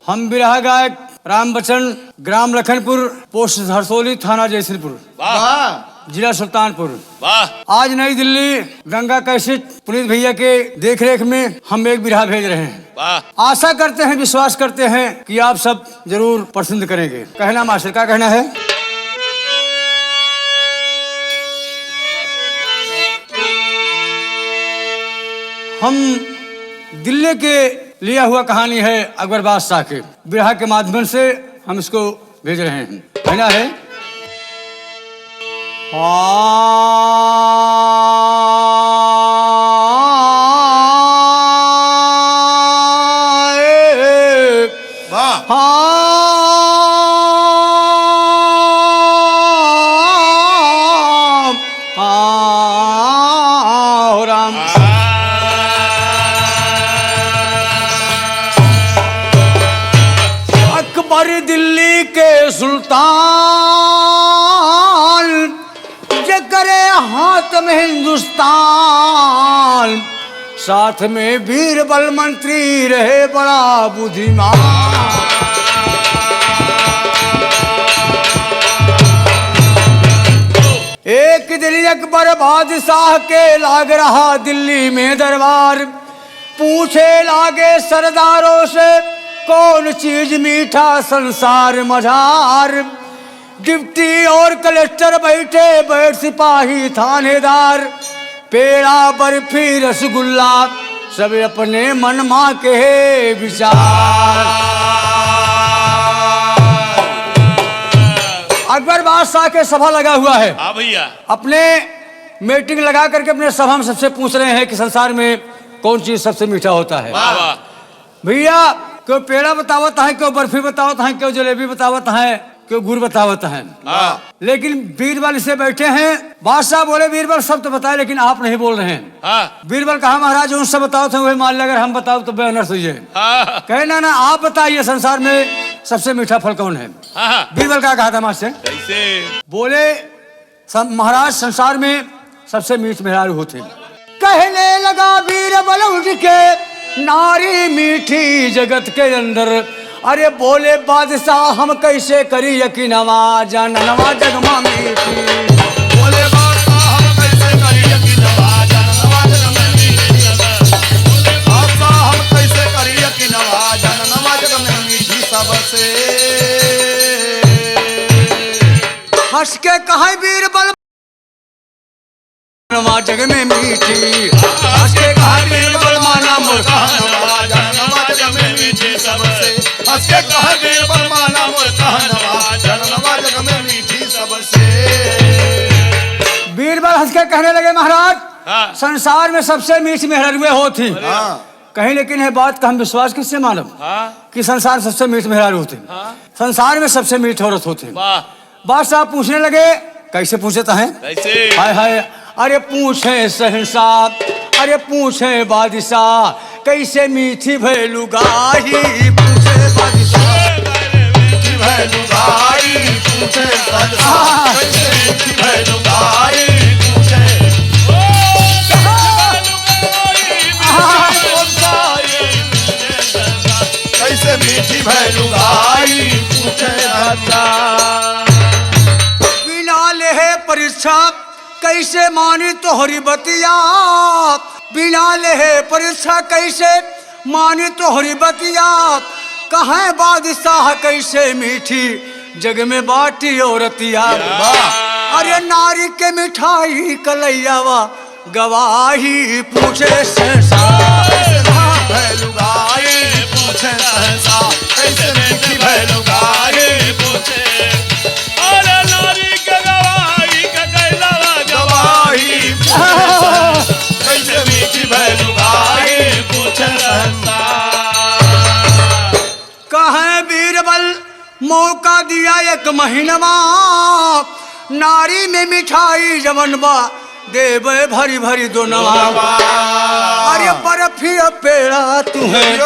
हम बिरहा गायक राम बच्चन, ग्राम लखनपुर, पोस्ट हरसोली, थाना जयसिंहपुर, जिला सुल्तानपुर। आज नई दिल्ली गंगा कैसेट पुनीत भैया के देखरेख में हम एक बिरहा भेज रहे हैं। आशा करते हैं, विश्वास करते हैं कि आप सब जरूर पसंद करेंगे। कहना मास्टर, क्या कहना है? हम दिल्ली के लिया हुआ कहानी है अकबर बादशाह के बिरहा के माध्यम से हम इसको भेज रहे हैं। कहना है दिल्ली के सुल्तान जे करे हाथ में हिंदुस्तान, साथ में बीरबल मंत्री रहे बड़ा बुद्धिमान। एक दिन अकबर बादशाह के लाग रहा दिल्ली में दरबार, पूछे लागे सरदारों से कौन चीज मीठा संसार मझार। डिप्टी और कलेक्टर बैठे, बैठ सिपाही थानेदार, पेड़ा बर्फी रसगुल्ला सब अपने मन माँ के विचार। अकबर बादशाह के सभा लगा हुआ है। हाँ भैया। अपने मीटिंग लगा करके अपने सभा में सबसे पूछ रहे हैं कि संसार में कौन चीज सबसे मीठा होता है। भैया क्यों पेड़ा बतावत है, क्यों बर्फी बतावत है, क्यों जलेबी बतावत है, क्यों गुड़ बतावत है। लेकिन बीरबल इसे बैठे हैं। बादशाह बोले बीरबल सब तो बताए लेकिन आप नहीं बोल रहे हैं। बीरबल कहा महाराज उनसे बताओ थे वही मान लिया, अगर हम बताओ तो बेअनर्थ हुई है। कहना ना आप बताइए संसार में सबसे मीठा फल कौन है। बीरबल का कहा था मास्टर? कैसे? बोले महाराज संसार में सबसे मीठ मेहरारू होते। कहने लगा बीरबल उठ के नारी मीठी जगत के अंदर, अरे बोले बादशाह हम कैसे करी यकीनवा जानवा जगमा मीठी। बोले बादशाह हम कैसे करी यकीनवा जानवा जगमा मीठी। बोले बादशाह हम कैसे करी यकीनवा जानवा जगमा मीठी सबसे। हंस के कहे बीरबल नवा जग में मीठी, हंस के कहे बीरबल माना मूर्खा नवा जानवा जग में मीठी सबसे। हंस के कहे बीरबल माना मूर्खा जानवा जग में मीठी सबसे। बीरबल हंस के कहने लगे महाराज संसार में सबसे मीठी मेहरारूएं होती। कहीं लेकिन है बात का हम विश्वास किससे मालूम कि संसार सबसे मीठ मेहरारू होते। संसार में सबसे मीठ औरत होते। बादशाह पूछने लगे। कैसे पूछता है? कैसे? हाय हाय, अरे पूछे शहंशाह, अरे पूछे बादशाह कैसे मीठी भैलू गाही। पूछे बादशाह मीठी भैलू गाही, पूछे बादशाह कैसे मीठी भैलू गाही। पूछे कैसे मीठी भैलू गाही। पूछे बिना लेहे परीक्षा कैसे मानी तोहरी बतिया। बिना लेहे परीक्षा कैसे मानी तोहरी बतिया। कहे बादशाह कैसे मीठी जग में बाटी औरतिया। अरे नारी के मिठाई कलैयावा गवाही। पूछे शहंशाह भैलू गाही। पूछे शहंशाह कैसे मीठी भैलू गाही। पूछे अरे नारी के गवाही का कैलावा गवाही। कैसे मीठी भैलू गाही। पूछे शहंशाह। कहे बीरबल मौका दिया एक महीनवा, नारी में मिठाई जवनबा देवे भरी भरी दो नवा। अरे बर्फी पेड़ा तू है,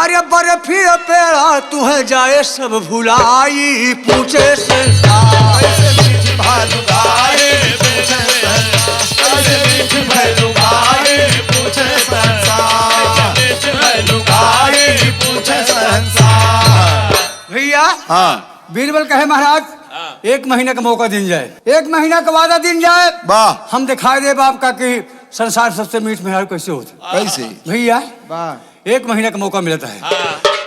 अरे बर्फी पेड़ा तू है जाए सब भुलाई। पूछे संसार कैसे मीठी भैलू गाही। पूछे कैसे मीठी भैलू गाही। पूछे शहंशाह कैसे मीठी भैलू गाही। पूछे शहंशाह। भैया हाँ बीरबल कहे महाराज 1 महीने का मौका दिन जाए, 1 महीना का वादा दिन जाए, वाह हम दिखाई दे बाप का कि संसार सबसे मीठ मेहरारू कैसे होती। कैसे भैया वाह 1 महीने का मौका मिलता है।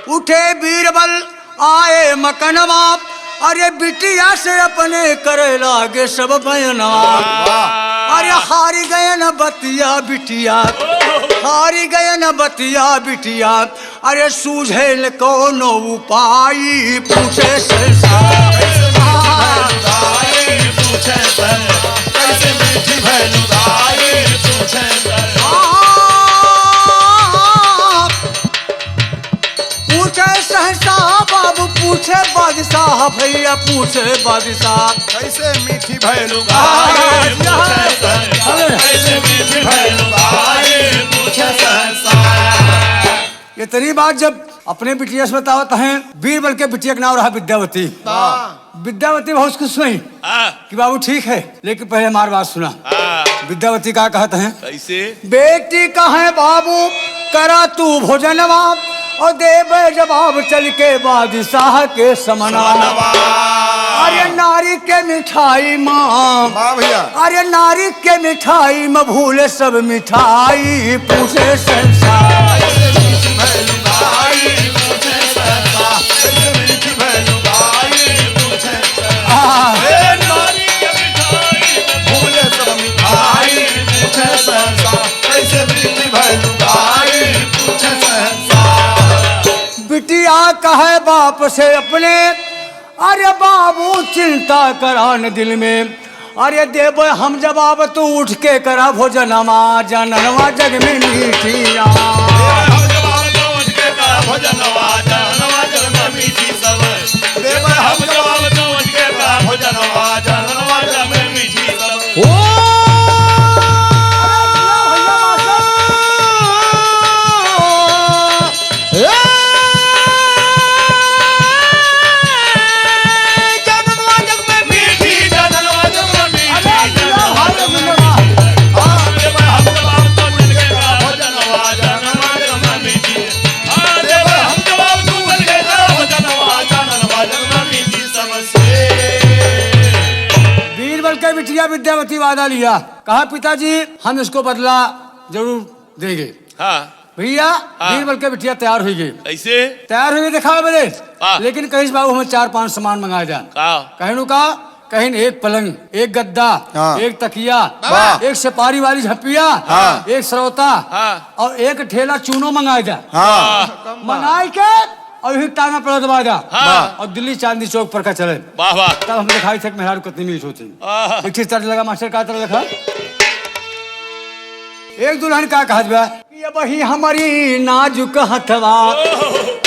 उठे बीरबल आए मकनवा, अरे बिटिया से अपने करे लागे सब बयनवा। अरे हारी गए न बतिया बिटिया, हारी गए न बतिया बिटिया, अरे सूझे कौन उपाय पूछे संसार। कैसे मीठी भैलुदाई पूछे पूछे सहसा बाबू, पूछे बादशाह भैया, पूछे बादशाह कैसे मीठी भैलुदाई कैसे मीठी भैलुदाई पूछे संसार। इतनी बात जब अपने बिटिया से बतावत हैं, बीरबल के बिटिया का नाम रहा विद्यावती। विद्यावती बहुत खुश हुई कि बाबू ठीक है, लेकिन पहले हमारी बात सुना। विद्यावती का कहते हैं कैसे बेटी कहे बाबू करा तू भोजनवा, और देवे जवाब चल के बादशाह के समना। अरे नारी के मिठाई माँ, वाह भैया अरे नारी के मिठाई में भूले सब मिठाई पूछे संसार। कैसे मीठी भैलुदाई पूछे संसार। कैसे मीठी भैलुदाई पूछे संसार। ए नारी के मिठाई भूले सब मिठाई पूछे संसार। कैसे मीठी भैलुदाई पूछे संसार। बिटिया कहे बाप से अपने, अरे बाबू चिंता करान दिल में, अरे देव हम जवाब तू उठ के करा भोजनमा, जननवा जग में मीठिया। हम जवाब तो उठ के करा भोजनवा, जननवा जग में मीठी सब। देव हम जवाब तो उठ के करा भोजनवा, जननवा जग में मीठी सब। ओ बिटिया विद्यावती वादा लिया, कहा पिताजी हम इसको बदला जरूर देंगे। हाँ भैया बीरबल के बिटिया तैयार हुई गई, कैसे तैयार हुई दिखाओ मेरे, हाँ। लेकिन कहीं बाबू हमें 4-5 सामान मंगाए जाए। कहनु का कहीं एक पलंग, एक गद्दा, हाँ। एक तकिया, वाह। एक सिपारी वाली झप्पिया, हाँ। एक सरौता, हाँ। और एक ठेला चूनो मंगाए जाए। हाँ मंगाई के और यही टांगा पड़ा दबा जा, हाँ। और दिल्ली चांदी चौक पर का चले। वाह वाह तब हम दिखाई थे मेहरारू कितनी मीठ होती। एक चीज तरह लगा मास्टर का तरह देखा, एक दुल्हन का कहा गया ये वही हमारी नाजुक हथवा,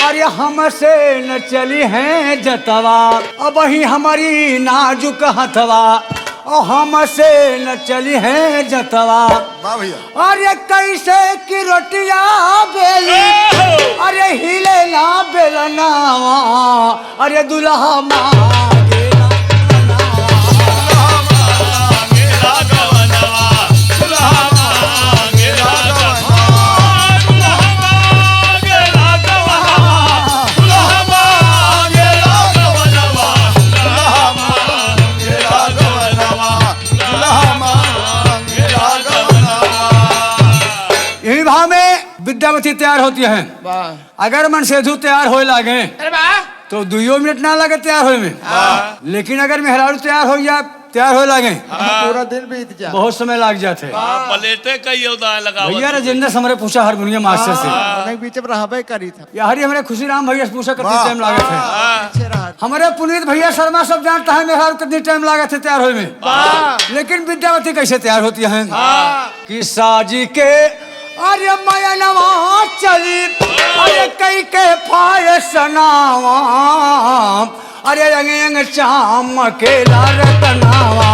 अरे हमसे न चली है जतवा। अब वही हमारी नाजुक हथवा, और हमसे न चली है जतवा। वाह भैया अरे कैसे की रोटिया बेली, अरे हिले ना बेलनावा, अरे दुल्हा मांगे ना यही भाव में विद्यावती तैयार होती है। अगर मन सेधु तैयार होए लागे तो 2 मिनट ना लगे तैयार होए में, लेकिन अगर मेहरारू तैयार हो या तैयार हो लागे पूरा दिन बीत जा। बहुत समय लग जाते। प्लेटे का योगदान लगा भैया राजेंद्र से हमारे पूछा हारमोनियम मास्टर से, नहीं बीच में रहबे करी था। यार हमारे खुशी राम भैया से पूछा कितनी वाह। टाइम लागत है। पीछे रहा। हमारे पुनीत भैया शर्मा सब जानता है मेहरारू कितनी टाइम लागत है तैयार होए में, लेकिन विद्यावती कैसे तैयार होती है कि साजी के अरे मयनवा चली, अरे कई के फाय सनावा, अरे रंग रंग चाम के रतनावा।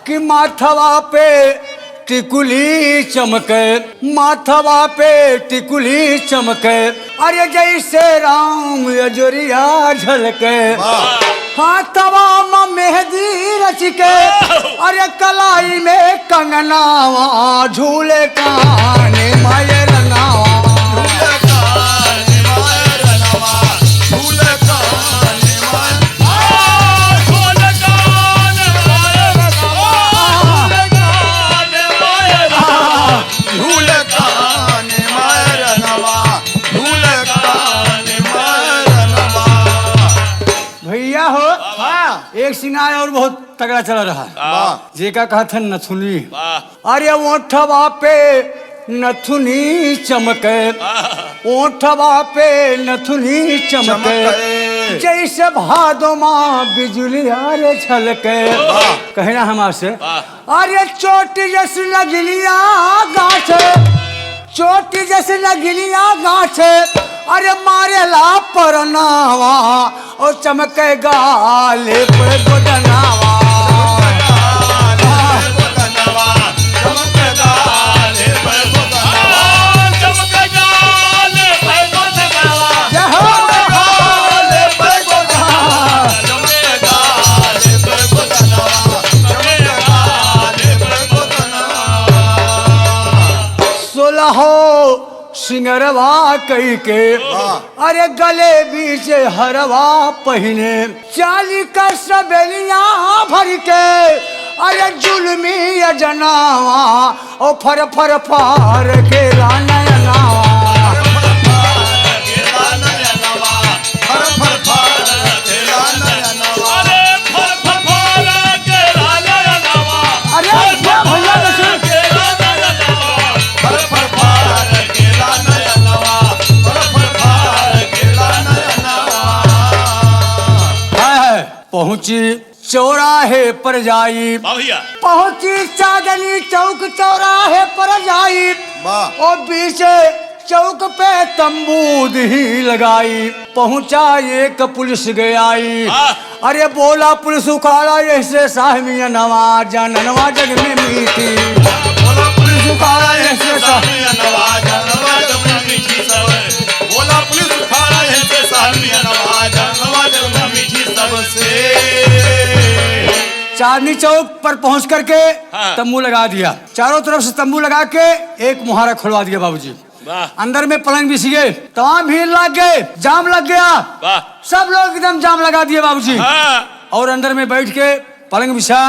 कि माथवा पे टिकुली चमके, माथवा पे टिकुली चमके, अरे जैसे राम अजोरिया झलके, हाथवा में मेहंदी रच के, अरे कलाई में कंगनावा, झूले काने माये रंगावा। भैया हो एक सिंगार और बहुत तगड़ा चला रहा है, जेका कहा था नथुनी, अरे ओठवा पे नथुनी चमके, ओठवा पे नथुनी चमके, जैसे भादो माँ बिजुलिया रे छलके। कहना हमारे से, अरे चोटी जैसे लगलिया गाछ, चोटी जैसे लगलिया गाछ, अरे मारे ला परनावा, और चमके गाले पे गोदनावा। हो सिंगरवा कई के, अरे गले बीच हरवा पहने, चाली का सबेलिया भर के, अरे जुल्मी जनावा, ओ फर फर फार के रानयनावा। पहुंची चौराहे पर जाई, पहुंची चांदनी चौक चौराहे पर जाई, और बीच चौक पे तंबू ही लगाई, पहुंचा एक पुलिस गई, अरे बोला पुलिस उखाड़ा ऐसे साहमिया नवाज जाननवा जग में मीठी, बोला पुलिस उखाड़ा ऐसे साहमिया नवाज जाननवा जग में मीठी, बोला पुलिस उखाड़ा ऐसे साहमिया नवाज जाननवा जग में मीठी सबसे। चांदनी चौक पर पहुंच करके तंबू लगा दिया, चारों तरफ से तंबू लगा के एक मुहारा खुलवा दिया बाबूजी, अंदर में पलंग बिछ गए, तमाम भीड़ लग गए, जाम लग गया, सब लोग एकदम जाम लगा दिए बाबूजी, और अंदर में बैठ के पलंग बिछा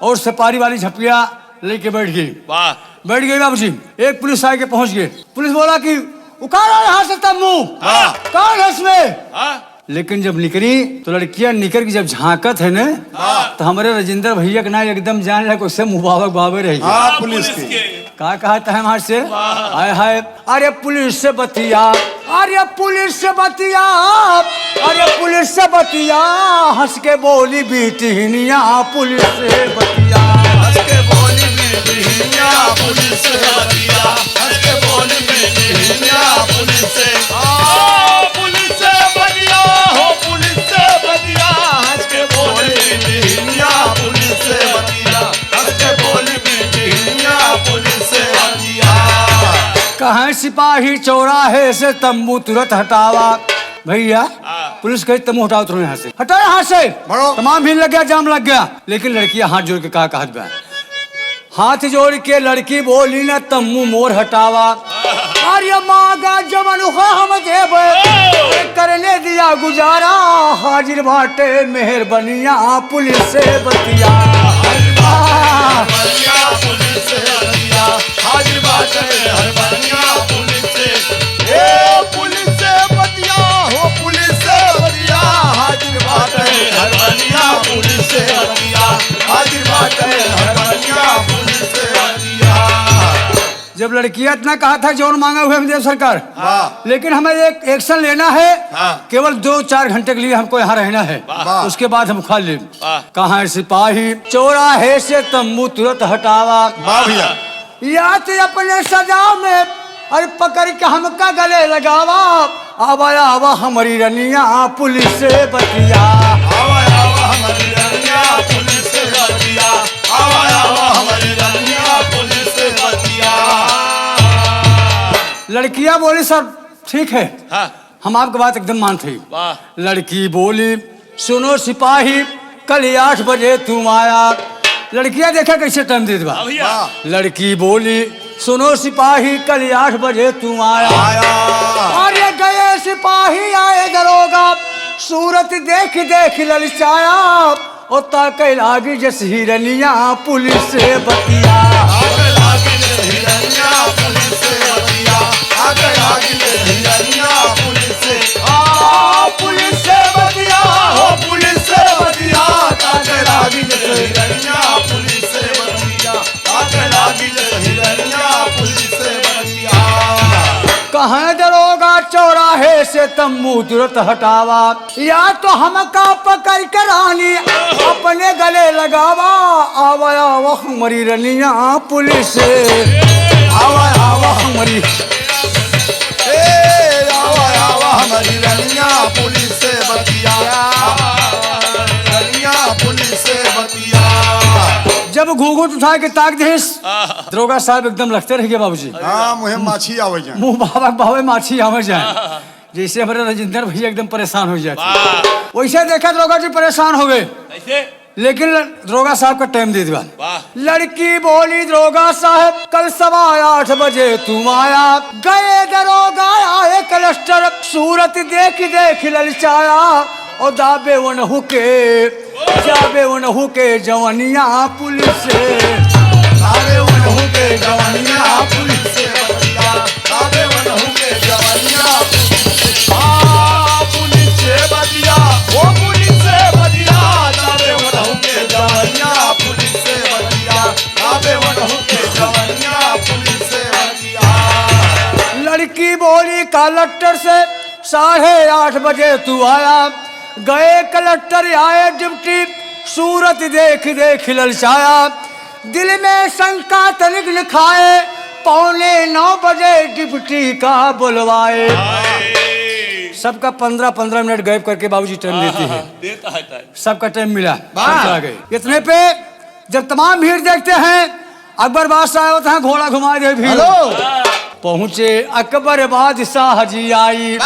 और सपारी वाली झपिया लेके बैठ गई बाबूजी। एक पुलिस आके पहुंच गए, पुलिस बोला कि उखाड़ो यहाँ से तंबू, कौन है इसमें? लेकिन जब निकली तो लड़कियां निकल की जब झांकत है न, तो हमारे राजेंद्र भैया के ना एकदम जान रहा उससे मुबारक बाबे रही पुलिस के कहा कहता है हमारे से, हाय हाय, अरे पुलिस से बतिया, अरे पुलिस से बतिया, अरे पुलिस से बतिया, हंस के बोली बेटिनिया, पुलिस से बतिया, हंस के बोली बेटिनिया, पुलिस से बतिया, हंस के बोली बेटिनिया, पुलिस से कहाँ सिपाही चौराहे से तंबू तुरंत हटावा। भैया पुलिस कही तंबू हटाओ, तुरंत यहाँ से हटाओ, यहाँ से तमाम भीड़ लग गया, जाम लग गया। लेकिन लड़कियां हाथ जोड़ के कहा कहत बा, हाथ जोड़ के लड़की बोली न तंबू मोर हटावा, अरे मांगा जमन हम देवे, करने दिया गुजारा, हाजिर बाटे मेहरबनिया, पुलिस से बतिया, पुलिस से बतिया, हाजिर बाटे मेहरबनिया, पुलिस से, पुलिस से बतिया, हो पुलिस से बतिया, हाजिर बाटे मेहरबनिया, पुलिस से बतिया, हाजिर बाटे मेहरबनिया, पुलिस से बतिया। जब लड़कियां इतना कहा था जौन मांगा हुए देव सरकार, लेकिन हमें एक एक्शन लेना है, केवल 2-4 घंटे के लिए हमको यहाँ रहना है, उसके बाद हम खा ले। कहाँ सिपाही चौराहे से तंबू तुरंत हटावा, या तो अपने सजाओ में और पकड़ के हमका गले लगावा, आवा आवा हमारी रनिया, पुलिस से बतिया, आवा आवा हमारी रनिया, पुलिस से बतिया, आवा आवा हमारी रनिया, पुलिस से लड़कियां बोली सर ठीक है, हाँ हम आपकी बात एकदम मानते हैं। वाह लड़की बोली सुनो सिपाही कल 8 बजे तुम आया। लड़कियां देखा कैसे टाइम दे दवा। भैया लड़की बोली सुनो सिपाही कल 8 बजे तुम आया। और ये गए सिपाही आए दरोगा, सूरत देख देख ललचाया। और ताके लागी जस हिरनिया पुलिस से बतिया। आग लागिल हिरनिया पुलिस से बतिया, आग लागिल हिरनिया पुलिस से, पुलिस से बतिया हो पुलिस से बतिया, आग लागिल हिरनिया पुलिस से बतिया, आग लागिल हिरनिया पुलिस से बतिया। कहाँ दरोगा चौराहे से तम्बू तुरंत हटावा, या तो हमका पकड़ कर रानी अपने गले लगावा। आवाया वह मरी रनिया पुलिस से, आवाया वह मरी आवा हमारी रनिया पुलिस से बतिया, रनिया पुलिस से बतिया। जब घूंघट उठा के ताक देस दरोगा साहब एकदम लगते रह गए बाबूजी। हाँ मुहे माछी आवे जाए, मुंह बाबा बाबे माछी आवे जाए। जैसे हमारे राजेंद्र भैया एकदम परेशान हो जाते, वैसे देखा दरोगा जी परेशान हो गए। ऐसे लेकिन दरोगा साहब का टाइम दे दिया। वाह लड़की बोली दरोगा साहब कल 8:15 बजे तुम आया। गए दरोगा आए कलस्टर, सूरत देख देख ललचाया। और दाबे वनहु के जाबे वनहु के जवनिया पुलिस से, आवे वनहु के जवानिया पुलिस से बतिया, आवे वनहु के जवानिया पुलिस से बतिया, ओ पुलिस से बतिया, आवे वनहु के जवानिया पुलिस से बतिया, आवे वनहु के जवानिया पुलिस से बतिया। लड़की बोली कलेक्टर से 8:30 बजे तू आया। गए कलेक्टर आए ड्यूटी, सूरत देख देख ललचाया। दिल में शंका तनिक लिखाए, 8:45 बजे ड्यूटी का बुलवाए। सबका 15-15 मिनट गैप करके बाबूजी टाइम देती है। देता है टाइम। सबका टाइम मिला, सब चला गए। इतने पे जब तमाम भीड़ देखते हैं, अकबर बादशाह आया होता है, घोड़ा घुमा दे भीड़। पहुंचे अकबर बादशाह जी आई।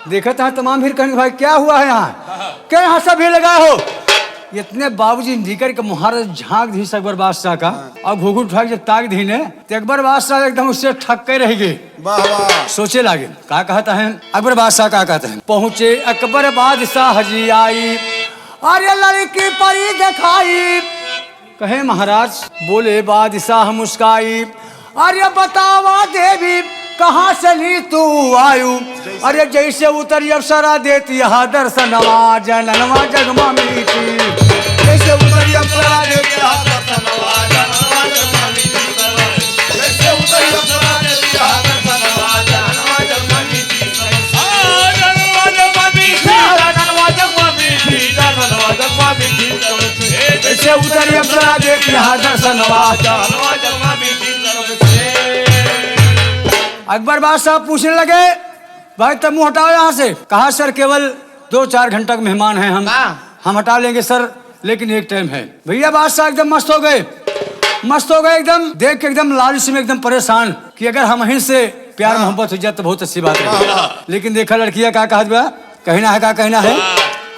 देखा था तमाम भीड़, कहेंगे भाई क्या हुआ है यहाँ, क्या यहाँ सब भीड़ लगाए हो। इतने बाबूजी निकर के मुहारत झांक दी अकबर बादशाह का, और घुघुट उठा के जब ताक दी ने तो अकबर बादशाह एकदम उससे ठक के रह गए। वाह वाह, सोचे लागे क्या कहता है अकबर बादशाह, क्या कहते हैं। पहुंचे अकबर बादशाह जी आई, अरे लड़की परी दिखाई। कहे महाराज, बोले बादशाह मुस्काई, अरे बतावा देवी कहाँ से ली तू आयु। अरे जैसे उतरी अप्सरा देती यहाँ दर्शनवा, जननवा जगमा मीठी। जैसे उतरी अप्सरा देती यहाँ दर्शनवा, जननवा जगमा मीठी। जैसे उतरी अप्सरा देती यहाँ दर्शनवा, जननवा जगमा मीठी। जननवा जगमा मीठी, जननवा जगमा मीठी, जननवा जगमा मीठी। जैसे उतरी अप्सरा देती यहाँ दर्शनवा, जननवा जगमा मीठी। अकबर बादशाह पूछने लगे, भाई तब मुंह हटाओ यहाँ से। कहा सर केवल 2-4 घंटा के मेहमान हैं हम हटा लेंगे सर, लेकिन एक टाइम है। भैया बादशाह एकदम मस्त हो गए, एकदम देख के एकदम लालच में एकदम परेशान कि अगर हम यहीं से प्यार मोहब्बत हो जाए तो बहुत अच्छी बात है। लेकिन देखा लड़कियां क्या कहा, कहना है क्या कहना है।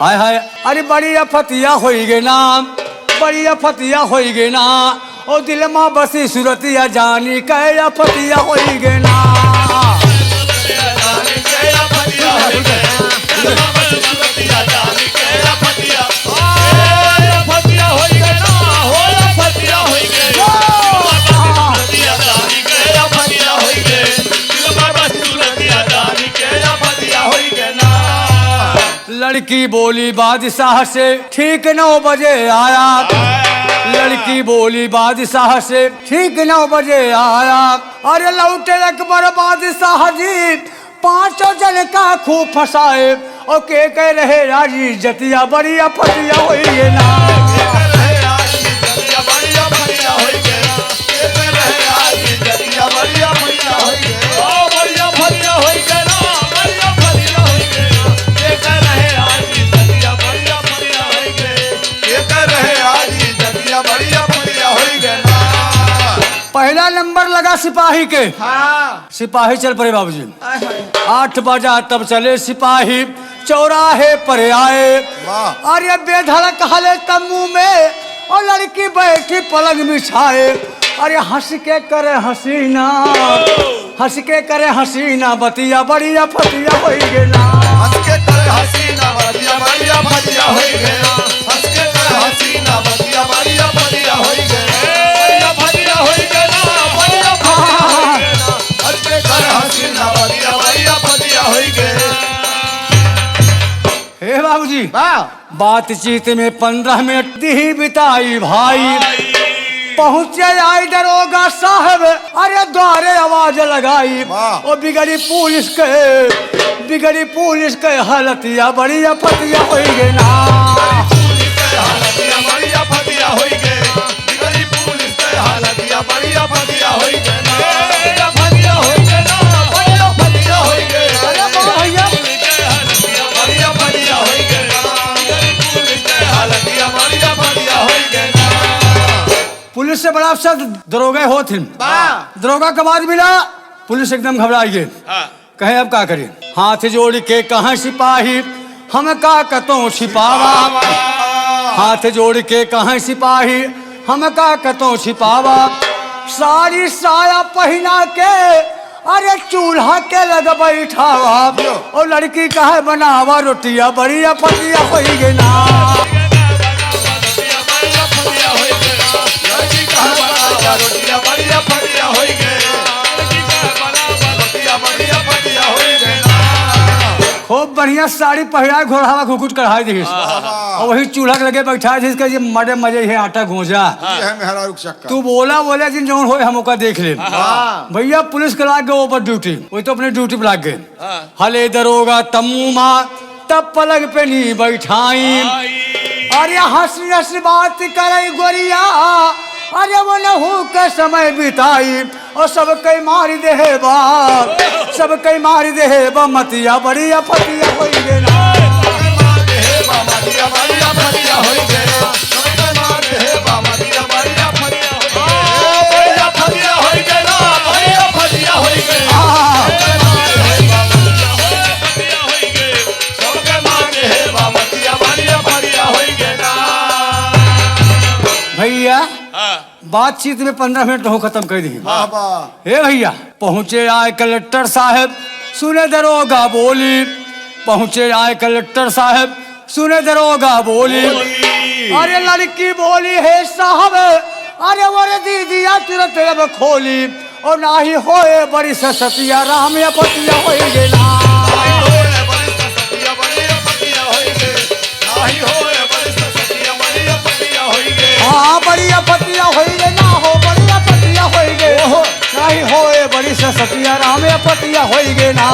हाय हाय, अरे बड़ी अफतिया होई गे ना, बड़ी अफतिया होई गे ना। ओ दिल माँ बसी सूरतिया जानी कहे अफतिया होई गे ना। लड़की बोली बादशाह से ठीक 9 बजे आया। लड़की बोली बादशाह से ठीक 9 बजे आया। अरे लौटे अकबर बादशाह जी 5 जन का खूब फंसाए। और के कह रहे राजी जतिया बड़ी अफतिया होई ना। पहला नंबर लगा सिपाही के। हाँ सिपाही चल पड़े बाबूजी। आय हाय। 8 बजा तब चले सिपाही, चौराहे पर आए। वाह। अरे बेधड़क हले तम्बू में, और लड़की बैठी पलंग बिछाए। अरे हंस के करे हसीना, हंस के करे हसीना, बतिया बढ़िया फतिया हो गेला। हंस के करे हसीना बतिया बढ़िया फतिया होई गया। हंस के करे हसीना बतिया बढ़िया फतिया होई गया। बढ़िया होई गया, बढ़िया फतिया होई गया। हंस के करे हसीना बतिया बढ़िया फतिया होई गया। हे बाबूजी, वाह बातचीत में 15 मिनट ही बिताई भाई। पहुंचे आई दरोगा साहब, अरे द्वारे आवाज लगाई। वाह। ओ बिगड़ी पुलिस के हालतिया बढ़िया फतिया हो गए ना। पुलिस के हालतिया बढ़िया फतिया होई गया। बिगड़ी पुलिस के हालतिया बढ़िया फतिया होई गया। बढ़िया फतिया होई गया, बढ़िया फतिया होई गया। अरे वाह भैया, बढ़िया फतिया होई गया। बिगड़ी पुलिस के हालतिया बढ़िया फतिया होई गया। पुलिस से बड़ा अफसर दरोगा होते। वाह। दरोगा का बाद मिला, पुलिस एकदम घबराई गई। कहे अब क्या करें, हाथ जोड़ के कहा सिपाही, हम का कतों छिपावा। हाथ जोड़ के कहा सिपाही, हम का कतों छिपावा। सारी साया पहना के, अरे चूल्हा के लग बैठावा। और लड़की कहे बनावा रोटिया बढ़िया फतिया हो गई ना। रोटिया बढ़िया फतिया होई गया। बढ़िया फतिया होई गया। खूब बढ़िया साड़ी पहरा, घोड़ावा घुकुट कढ़ाई दी, और वही चूल्हा के लगे बैठा जिसका ये मजे मजे है आटा गूंजा। ये है मेहरा रुक चक्का। तू बोला जिन जौन होए हम ओका देख ले। वाह। भैया पुलिस के लाग गए ओवर ड्यूटी, वही तो अपने ड्यूटी पे लाग गए। हले दरोगा तम्मू माँ तब पलंग पे नी बैठाई। अरे हंसी हंसी बात करे गोरिया, अरे वो नहू के समय बिताई। और सब कई मार दे है बाप, सब कई मार दे है बा, मतिया बढ़िया फतिया हो गए ना। भैया बातचीत में 15 मिनट हो खत्म कर दी। हे भैया, पहुंचे आए कलेक्टर साहब, सुने दरोगा बोली। पहुंचे आए कलेक्टर साहब, सुने दरोगा बोली। अरे लड़की बोली है साहब, अरे वो दीदिया तुरंत अब खोली। और ना ही होए बड़ी सतिया राम या पतिया हो गेला। हाँ बढ़िया पतिया हो गए ना, हो बढ़िया पतिया हो गए। नहीं होए बड़ी सतिया राम या पतिया हो गए ना।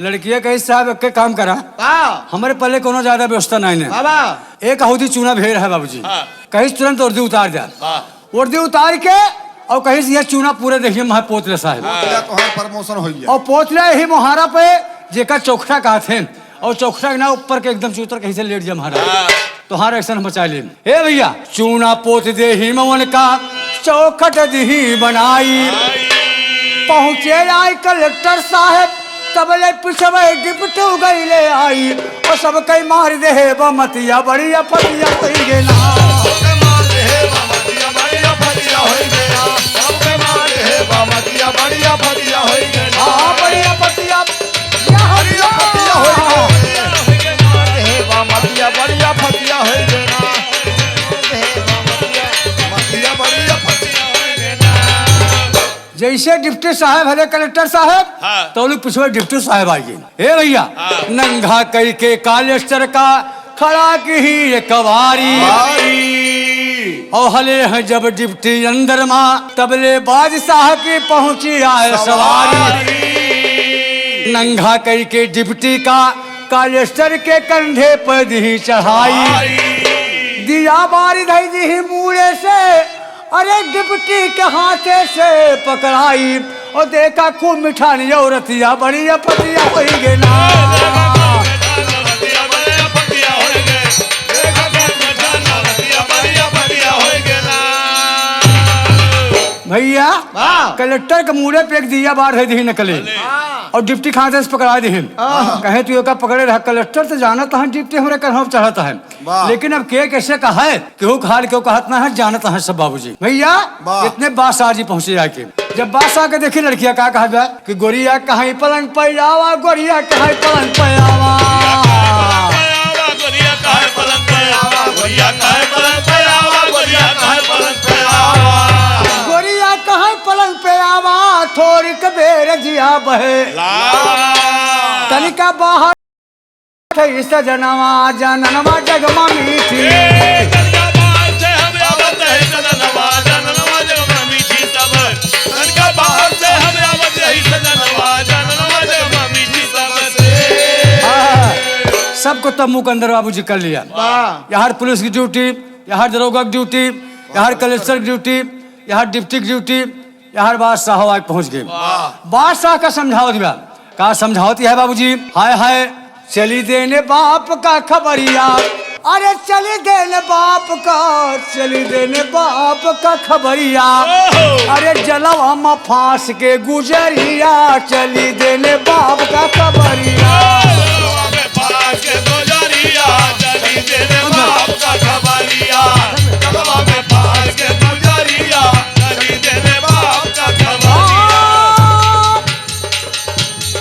लड़किया कही साहब के काम करा, हमारे पहले कोनो ज्यादा व्यवस्था नहीं है। बाबा एक आहूदी चूना भेड़ है बाबूजी, कहीं तुरंत उर्दी उतार जा। उर्दी उतार के और कहीं से यह चूना पूरे देखिए महा पोतले साहब। प्रमोशन हो गया। और पोतले ही मोहारा पे जेका चौखटा कहते हैं, और चौखटा ना ऊपर के एकदम चूतर कहीं से लेट जा महाराज। तो हार एक्शन हम बचा ले। हे भैया, चूना पोत दे ही मवन का चौखट दी बनाई। पहुंचे आए कलेक्टर साहब, तबले पिछवे गिफ्ट गई ले आई। और सब कई मार दे है बमतिया बढ़िया फतिया हो गए ना। बढ़िया फतिया हो गया। हाँ बढ़िया फतिया बढ़िया फतिया हो गया। बढ़िया फतिया हो गया। बढ़िया फतिया हो गया। जैसे डिप्टी साहब हले कलेक्टर साहब, तो लोग पिछले डिप्टी साहब आइए। हे भैया, नंगा कई के कालेस्टर का खड़ा की ही कवारी। और हले हैं जब डिप्टी अंदर माँ, तबले बादशाह की पहुंची आए सवारी। नंगा कई के डिप्टी का कालेस्टर के कंधे पर दी चढ़ाई। दिया बारी धई दी मूड़े से, अरे डिप्टी के हाथे से पकड़ाई। और देखा खूब मिठानी औरतिया बढ़िया फतिया हो गए ना। भैया हाँ। कलेक्टर के मुड़े पे एक दिया बार है दी नकली और डिप्टी खाते से पकड़ा दी कहे तू का पकड़े रहा कलेक्टर तो जाना था डिप्टी हमारे कर चढ़ाता है वाह। लेकिन अब के कैसे कहा है केहू खाल केहू कहत ना है जानता है सब बाबूजी भैया वाह। इतने बादशाह जी पहुंचे आके जब बादशाह के देखी लड़कियां का कहा जाए कि गोरिया कहीं पलंग पे आवा गोरिया कहीं पलंग पे आवा गोरिया काहे पलंग पे आवा गोरिया काहे पलंग पे आवा गोरिया काहे पलंग पे आवा गोरिया कहीं पलंग पे आवा थोड़ी कबेर जिया बहे तनिका बाहर सजनवा जननवा जगमा मीठी कनका बाहर से हमें आवत है सजनवा जननवा जगमा मीठी सब कनका बाहर से हमें आवत है सजनवा जननवा जगमा मीठी सब से सबको तब मुंह के अंदर बाबूजी कर लिया यहाँ पुलिस की ड्यूटी यहाँ दरोगा की ड्यूटी यहाँ कलेक्टर की ड्यूटी यहाँ डिप्टी की ड्यूटी यहाँ बादशाह आगे पहुंच गए बादशाह का समझावत दिया का समझावती है बाबूजी हाय हाय चली देने बाप का खबरिया अरे चली देने बाप का चली देने बाप का खबरिया अरे जलवा में फांस के गुजरिया चली देने बाप का खबरिया में फांस के गुजरिया चली देने बाप का खबरिया जलवा में फांस के गुजरिया चली देने बाप का खबरिया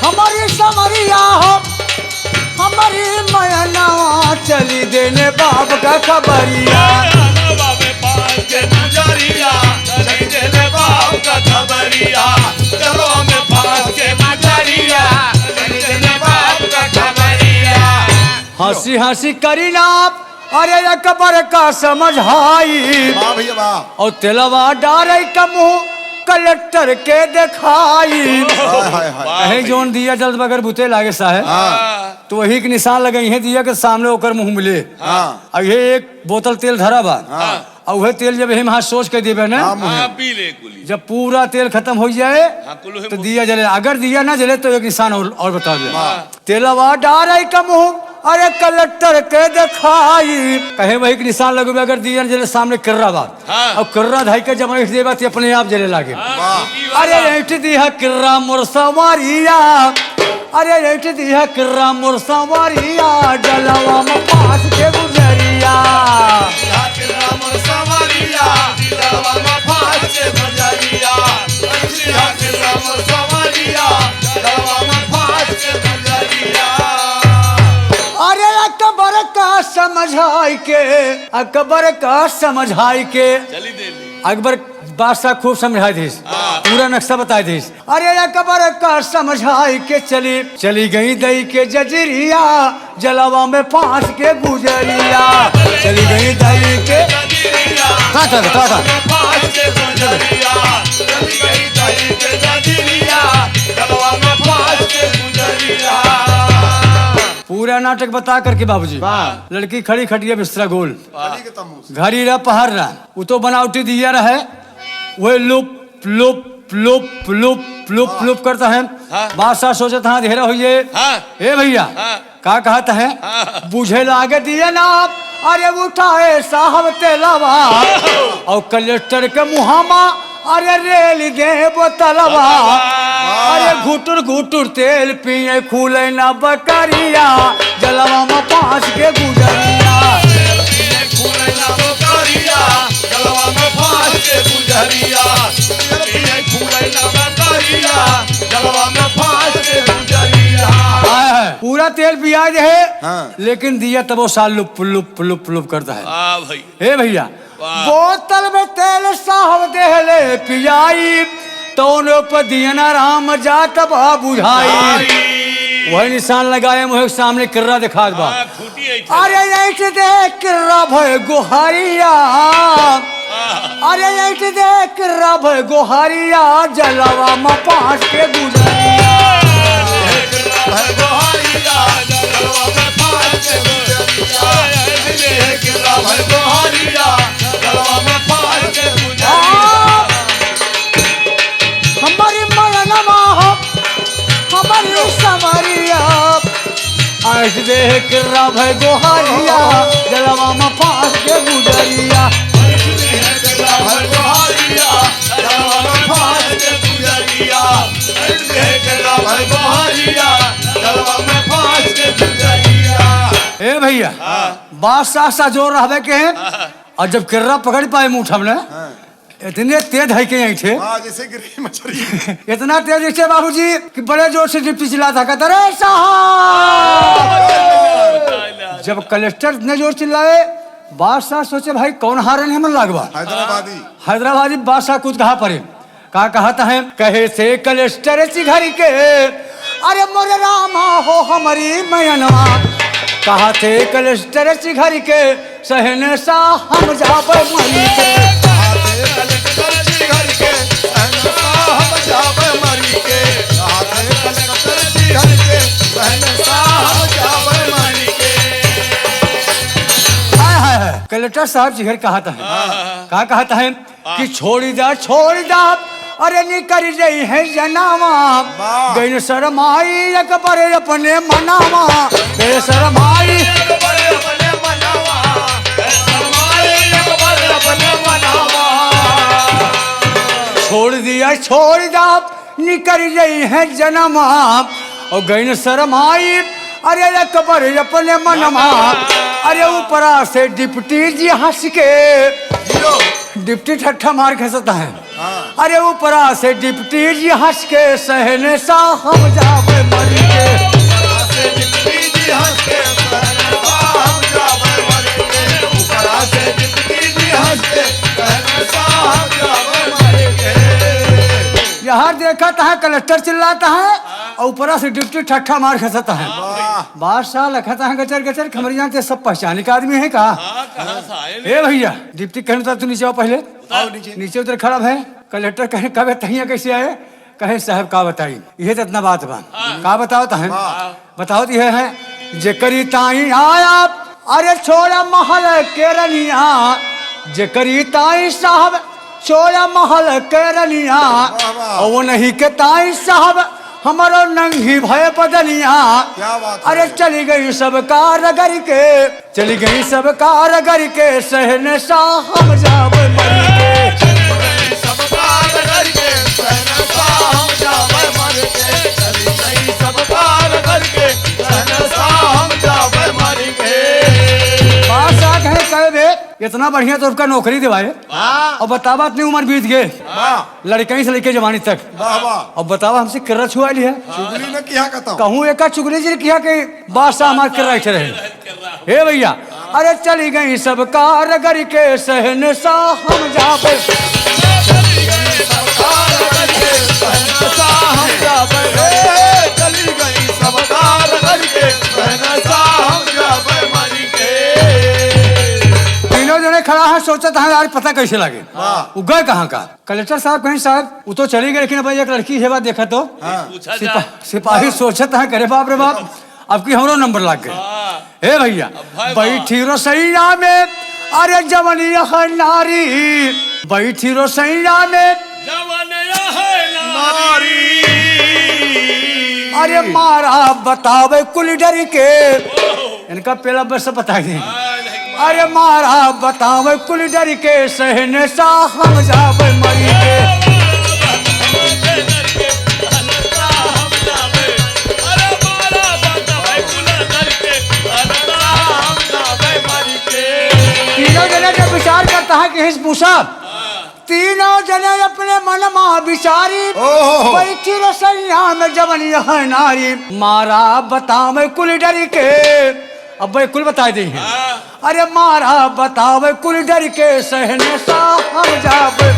हमारी समरिया हो हमारी मयनवा चली देने बाप का खबरिया जलवा में फांस के गुजरिया चली देने बाप का खबरिया जलवा में फांस के गुजरिया चली देने बाप का खबरिया हंसी हंसी करी नाप अरे अकबर का समझाई वाह भैया वाह। और तेलवा डारे का मुंह कलेक्टर के दिखाई हाय हाय हाय। कहीं जोन दिया जल्द बगर बुते लागे साहब तो वही के निशान लगे है दिया के सामने होकर मुंह मिले अब ये एक बोतल तेल धरा बा और वह तेल जब हम हाथ सोच के देवे ना पी ले कुली जब पूरा तेल खत्म हो जाए कुल तो दिया जले अगर दिया ना जले तो एक निशान और बता दे तेलवा डारे का मुंह अरे कलेक्टर के दिखाई कहे वही के निशान लगे अगर दिया जले सामने किर्रा बा और किर्रा धाई के जब देवा तो अपने आप जले लागे अरे ऐठ दिया किर्रा मोर सवारिया अरे ऐठ दिया किर्रा मोर सवारिया जलवा में पास के गुजरिया अरे अकबर का समझाई के अकबर का समझाई के चली दे ली अकबर बादशाह खूब समझाई थी पूरा नक्शा बताई थी अरे अकबर का समझाई के चली गई दई के जजरिया जलवा में फांस के गुजरिया चली गई दई के पूरा नाटक बता करके बाबूजी लड़की खड़ी खटिया बिस्तरा गोल घड़ी रहा पहाड़ रहा वो तो बनावटी दिया रहा है वो loop loop loop loop loop loop करता है बादशाह सोचता है धेरा हुई ए भैया का कहता है बुझे लागे दिया ना अरे उठाए साहब तेलावा और कलेक्टर के मुहामा अरे रेल दे बोतलवा अरे घुटुर घुटुर तेल पिए खुले ना बकरिया जलवा में पाँच के गुजरिया पूरा तेल पियाज है लेकिन दिया तब वो साल लुप लुप लुप लुप करता है भाई हे भैया बोतल में तेल साहब देहले पियाई तो पर दिया ना राम जात बा बुझाई वही निशान लगाए मुहे सामने किर्रा दिखा बा अरे ऐसे देख किर्रा भय गोहारिया अरे ऐसे देख किर्रा भय गोहारिया जलवा में पाँच के गुजरिया हमारी मयनमा हमारी समरिया आज देख रब गोहारिया जलवा में पास के गुजरिया भैया बादशाह सा जोर रहबे के हैं और जब किर्रा पकड़ पाए मुठ हमने इतने तेज है के यहीं थे हाँ जैसे गिरी मछली इतना तेज ऐसे बाबूजी कि बड़े जोर से डिप्टी चिल्लाता कहता रे साहब। जब कलेक्टर इतने जोर चिल्लाए बादशाह सोचे भाई कौन हारन है मन लागवा हैदराबादी बादशाह कुछ कहा पड़े कहा कहता है कहे से कलेक्टर घर के अरे मोरे रामा हो हमारी मयनवा कहा थे कलेक्टर घर के सहने सा हम जाबे मरी के कलेक्टर साहब जिगर कहता है कहा कहता है कि छोड़ी जा अरे निकर रही है जनावा गैन शरमाई एक बड़े अपने मनावा गैन शरमाई छोड़ दिया निकर रही है जनमा और गैन शरमाई अरे एक बड़े अपने मनमा अरे ऊपरा से डिप्टी जी हंस के डिप्टी ठट्ठा मार के हंसता है अरे ऊपरा से डिप्टी जी हंस के सहने सा हम जावे मरी के यहाँ देखा है कलेक्टर चिल्लाता है और ऊपरा से डिप्टी ठट्ठा मार के हंसता है बादशाह लखता है गचर गचर खमर जानते सब पहचाने का आदमी है कहा ए भैया डिप्टी कहने तू नीचे आओ पहले नीचे उधर खड़ा है कलेक्टर कहे कब तहिया कैसे आए कहे साहब का बताई ये तो इतना बात बा का बताओ तो है बताओ तो यह है जेकरी ताई आया अरे छोड़ा महल केरनिया जेकरी ताई साहब छोड़ा महल केरनिया और वो नहीं के ताई साहब हमारो नंगी भय बदनिया अरे चली गई सब कारगर के चली गई सब कारगर के सहने सा हम जावे मरी के सब कारगर के सहने सा हम जावे मरी के चली गई सब कारगर के सहने सा हम जावे मरी के बादशाह कहे इतना बढ़िया तो उसका नौकरी दिवाए और बतावा इतनी उम्र बीत गए लड़कई से लेके जवानी तक और बतावा हमसे किर्रा छुआ लिया चुगली में क्या कहता हूँ कहूँ एक चुगली जी किया कि बादशाह हमारे किर्रा रहे हे भैया अरे चली गई सब कारगर के सहने सा हम जावे चली गई सब कारगर के सहने सा हम जावे मरी के तीनों जने खड़ा है सोचता है यार पता कैसे लगे वो गए कहाँ का कलेक्टर साहब कहीं साहब वो तो चली गई लेकिन भाई एक लड़की है बात देखा तो सिपाही सोचता है करे बाप रे बाप अब की हमरो नंबर लग गए हे भैया बैठी रसैया में अरे जवनिया है नारी बैठी रसैया में नारी अरे मारा बतावे कुल डर के इनका पहला बस बताइए अरे मारा बतावे कुल डर के सहने सा हम जावे मरी के तीनों जने जब विचार करता है कि हिस पूछा तीनों जने अपने मन में विचारी बैठी रसैया में जवनिया है नारी मारा बतावे कुल डर के अब भाई कुल बता दी है अरे मारा बतावे कुल डर के सहने सा हम जावे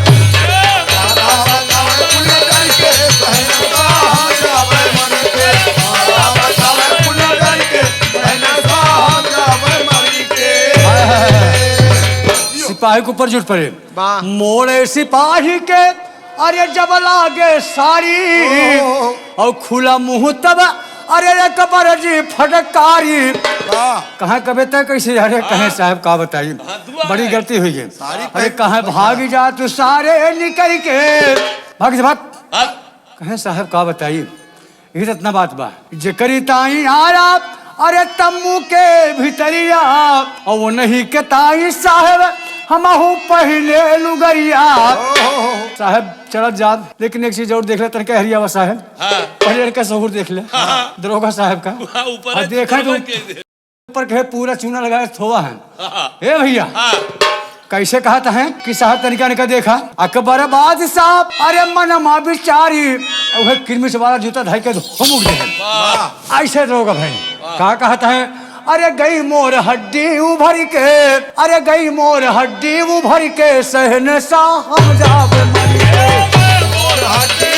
सिपाही के ऊपर जुट पड़े मोड़े सिपाही के अरे जब लागे सारी और खुला मुंह तब अरे कबर जी फटकारी कहाँ कबे तक कैसे अरे कहे साहब का बताइए बड़ी गलती हुई है अरे कहाँ भाग जा तू सारे निकल के भाग से भाग कहे साहब का बताइए ये इतना बात बा जेकरी ताई आया अरे तम्मू के भीतरिया और वो नहीं के ताई साहब हमहू पहले लुगरिया साहब चल जा लेकिन एक चीज और देख ले तनका हरियावा साहब पहले लड़का सहूर देख ले दरोगा साहब का देखा तो पर के पूरा चूना लगाए थोवा है। ए भैया कैसे कहता है कि साहब तनिका निका देखा अकबर बादशाह अरे मनमा बिचारी वह किरमिस वाला जूता धाई के मुक दे ऐसे रोगा भाई। कहा कहता है अरे गई मोर हड्डी उभर के, अरे गई मोर हड्डी उभर के सहन सा हम जाब मर के। और हड्डी